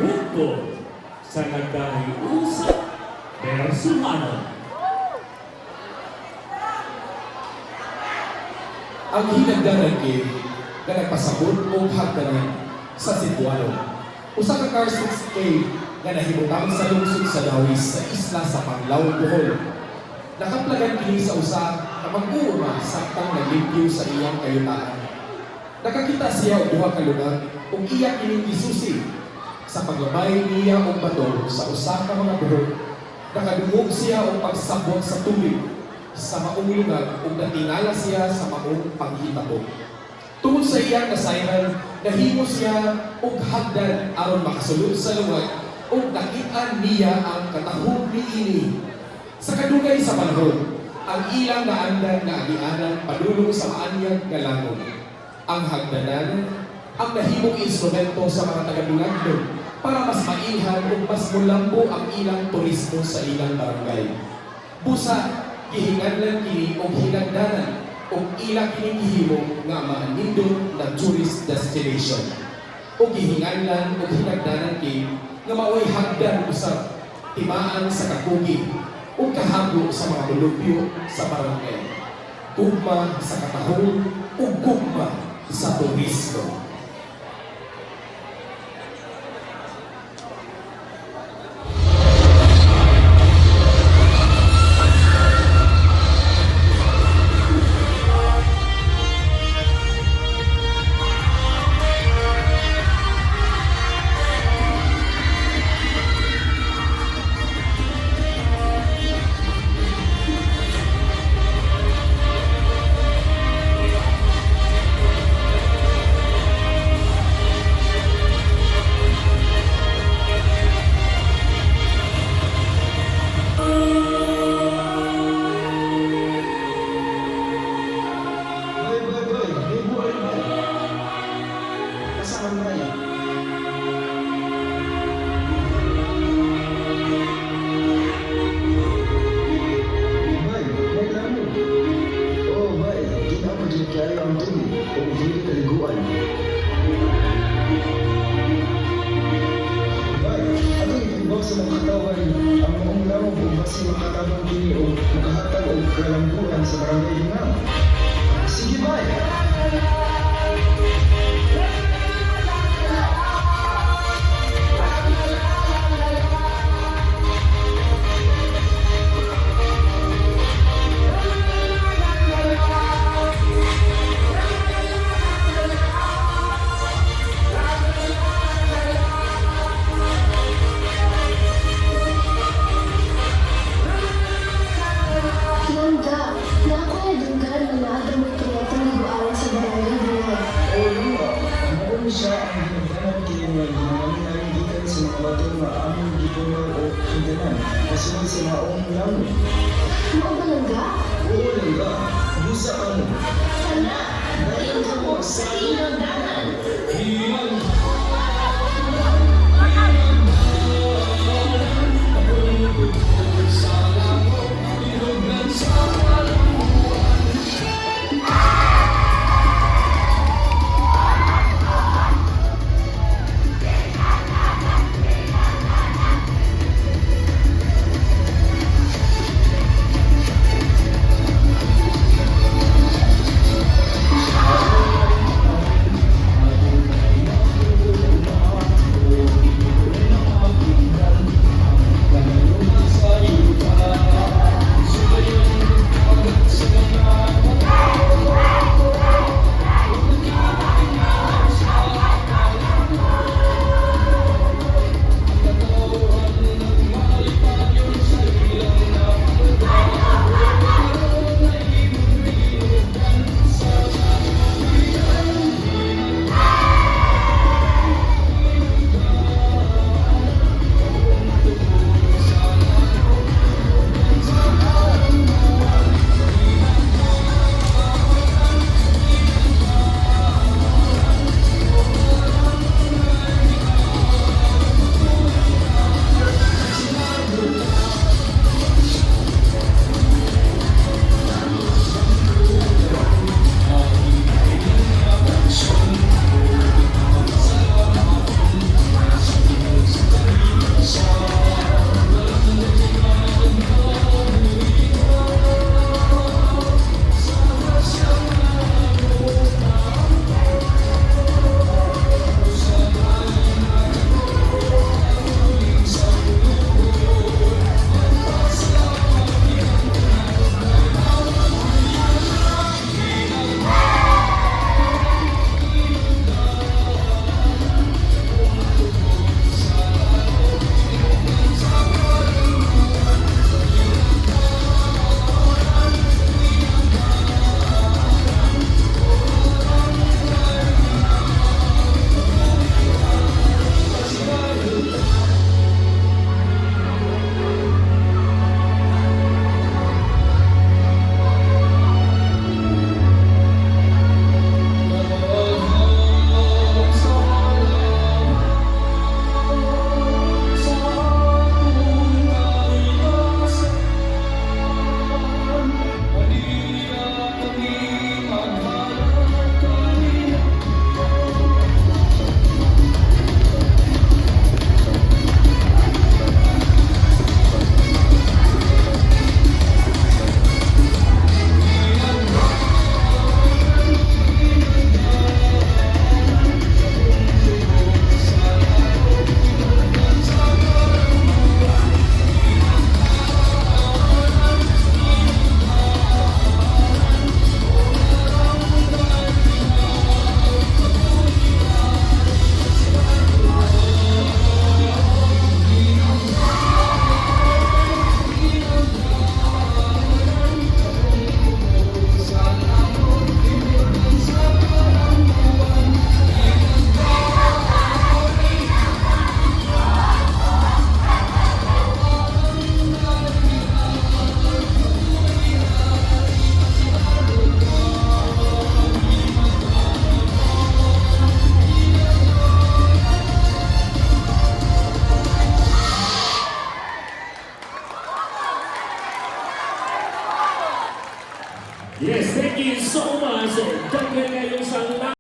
Hukom sa nagkahiusap personal. Ang hinagdanan kay nga nagpasabot o hagdanan sa Cebuano. Usa ka car 6K nga nahimutang sa lungsod sa Dawis sa isla sa Panglao, Bohol. Nakaplagan kini sa usa na mag-uuma saktang naglimpyo sa iyang kayutaan. Nakakita siya og duha ka lugar ug iya kining gisusi sa paglabay niya og bato sa usa ka mga buhok. Nakadungog siya og pagsabot sa tubig sa maong lugar ug natingala siya sa maong paghitabo. Tungod sa iyang nasayran, nahimo siya og hagdan aron makasulod sa luwag ug nakita niya ang katahog niini. Sa kadugay sa panahon, ang ilang naandan nga agianan padulong sa maanyag nga langon. Ang hagdanan ang nahimong instrumento sa mga taga-Dulagdon para mas mailhan ug mas mulambo ang ilang turismo sa ilang barangay. Busa, gihinganlan kini og hinagdanan ug ila kining gihimo nga maanindot na tourist destination. Ug gihinganlan ug hinagdanan kini nga maoy hagdan usab timaan sa kakugi ug kahago sa mga bulupyo sa barangay. Gugma sa katahog ug gugma sa turismo. Sa mga katawan, ang maong laro kung basi makatabang kini o makahatag o kalambuan sa barangay Lingaw. Sige ba? Siya ang ginagawa kini nga ginamitan sa mga bato nga aming gipuno o hagdanan kasunod sa maong langon. Mao ba langga? Oo, langga. Busa ka mo. Sana, balik ka mo sa ilang danan. Ilang